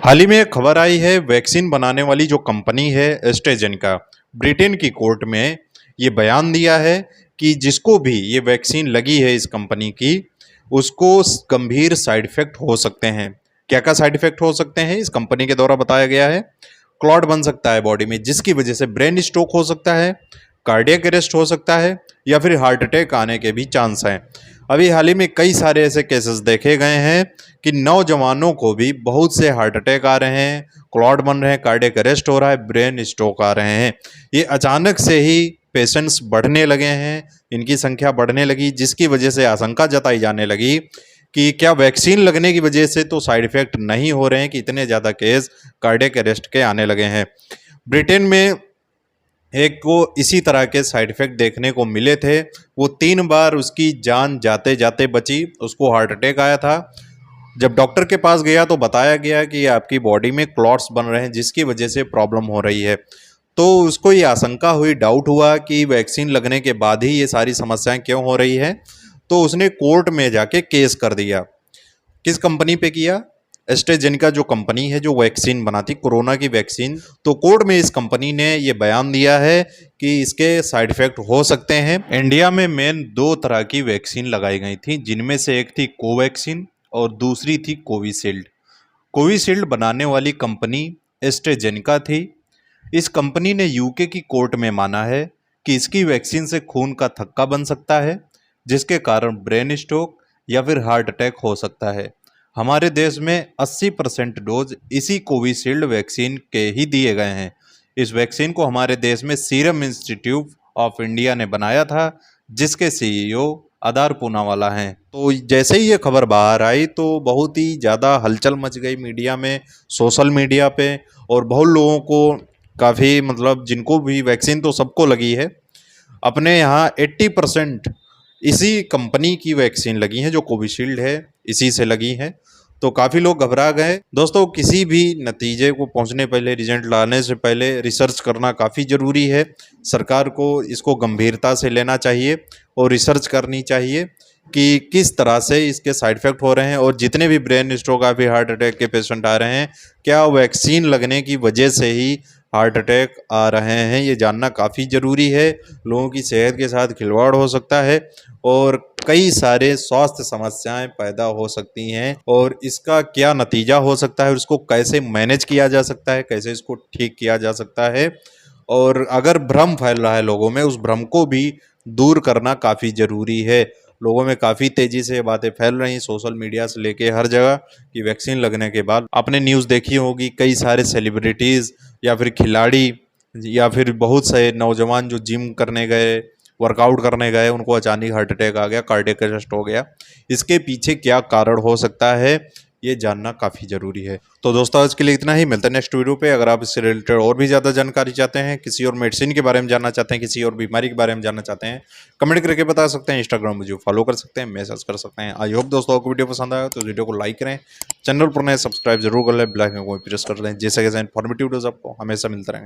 हाल ही में एक खबर आई है, वैक्सीन बनाने वाली जो कंपनी है एस्ट्राजेनेका, ब्रिटेन की कोर्ट में ये बयान दिया है कि जिसको भी ये वैक्सीन लगी है इस कंपनी की, उसको गंभीर साइड इफेक्ट हो सकते हैं। क्या क्या साइड इफेक्ट हो सकते हैं इस कंपनी के द्वारा बताया गया है। क्लॉट बन सकता है बॉडी में, जिसकी वजह से ब्रेन स्ट्रोक हो सकता है, कार्डियक अरेस्ट हो सकता है, या फिर हार्ट अटैक आने के भी चांस हैं। अभी हाल ही में कई सारे ऐसे केसेस देखे गए हैं कि नौजवानों को भी बहुत से हार्ट अटैक आ रहे हैं, क्लॉट बन रहे हैं, कार्डियक अरेस्ट हो रहा है, ब्रेन स्ट्रोक आ रहे हैं। ये अचानक से ही पेशेंट्स बढ़ने लगे हैं, इनकी संख्या बढ़ने लगी, जिसकी वजह से आशंका जताई जाने लगी कि क्या वैक्सीन लगने की वजह से तो साइड इफेक्ट नहीं हो रहे हैं कि इतने ज़्यादा केस कार्डियक अरेस्ट के आने लगे हैं। ब्रिटेन में एक को इसी तरह के साइड इफेक्ट देखने को मिले थे। वो 3 बार उसकी जान जाते जाते बची, उसको हार्ट अटैक आया था। जब डॉक्टर के पास गया तो बताया गया कि आपकी बॉडी में क्लॉट्स बन रहे हैं, जिसकी वजह से प्रॉब्लम हो रही है। तो उसको ये आशंका हुई, डाउट हुआ कि वैक्सीन लगने के बाद ही ये सारी समस्याएं क्यों हो रही है। तो उसने कोर्ट में जाके केस कर दिया। किस कंपनी पे किया? एस्ट्राजेनेका जो कंपनी है, जो वैक्सीन बनाती कोरोना की वैक्सीन। तो कोर्ट में इस कंपनी ने ये बयान दिया है कि इसके साइड इफेक्ट हो सकते हैं। इंडिया में मेन 2 तरह की वैक्सीन लगाई गई थी, जिनमें से एक थी कोवैक्सीन और दूसरी थी कोविशील्ड। कोविशील्ड बनाने वाली कंपनी एस्ट्राजेनेका थी। इस कंपनी ने यूके की कोर्ट में माना है कि इसकी वैक्सीन से खून का थक्का बन सकता है, जिसके कारण ब्रेन स्ट्रोक या फिर हार्ट अटैक हो सकता है। हमारे देश में 80% डोज इसी कोविशील्ड वैक्सीन के ही दिए गए हैं। इस वैक्सीन को हमारे देश में सीरम इंस्टीट्यूट ऑफ इंडिया ने बनाया था, जिसके सीईओ आदार पूनावाला हैं। तो जैसे ही ये खबर बाहर आई तो बहुत ही ज़्यादा हलचल मच गई मीडिया में, सोशल मीडिया पे, और बहुत लोगों को काफ़ी मतलब जिनको भी वैक्सीन तो सबको लगी है, अपने यहाँ 80% इसी कंपनी की वैक्सीन लगी हैं, जो कोविशील्ड है इसी से लगी है। तो काफ़ी लोग घबरा गए। दोस्तों, किसी भी नतीजे को पहुंचने पहले, रिजल्ट लाने से पहले रिसर्च करना काफ़ी ज़रूरी है। सरकार को इसको गंभीरता से लेना चाहिए और रिसर्च करनी चाहिए कि किस तरह से इसके साइड इफ़ेक्ट हो रहे हैं, और जितने भी ब्रेन स्ट्रोक या फिर हार्ट अटैक के पेशेंट आ रहे हैं, क्या वैक्सीन लगने की वजह से ही हार्ट अटैक आ रहे हैं, ये जानना काफ़ी ज़रूरी है। लोगों की सेहत के साथ खिलवाड़ हो सकता है और कई सारे स्वास्थ्य समस्याएं पैदा हो सकती हैं, और इसका क्या नतीजा हो सकता है, उसको कैसे मैनेज किया जा सकता है, कैसे इसको ठीक किया जा सकता है। और अगर भ्रम फैल रहा है लोगों में, उस भ्रम को भी दूर करना काफ़ी ज़रूरी है। लोगों में काफ़ी तेज़ी से बातें फैल रही हैं, सोशल मीडिया से लेके हर जगह, कि वैक्सीन लगने के बाद आपने न्यूज़ देखी होगी, कई सारे सेलिब्रिटीज़ या फिर खिलाड़ी या फिर बहुत से नौजवान जो जिम करने गए, वर्कआउट करने गए, उनको अचानक हार्ट अटैक आ गया, कार्डियक अरेस्ट हो गया। इसके पीछे क्या कारण हो सकता है, ये जानना काफ़ी ज़रूरी है। तो दोस्तों, आज के लिए इतना ही। मिलते हैं नेक्स्ट वीडियो पे। अगर आप इससे रिलेटेड और भी ज़्यादा जानकारी चाहते हैं, किसी और मेडिसिन के बारे में जानना चाहते हैं, किसी और बीमारी के बारे में जानना चाहते हैं, कमेंट करके बता सकते हैं। इंस्टाग्राम मुझे फॉलो कर सकते हैं, मैसेज कर सकते हैं। आई होप दोस्तों आपको वीडियो पसंद आया तो वीडियो को लाइक करें, चैनल पर नए सब्सक्राइब जरूर कर लें, बेल आइकन को प्रेस कर लें, जैसे कि इन्फॉर्मेटिव वीडियोस आपको हमेशा मिलते रहेंगे।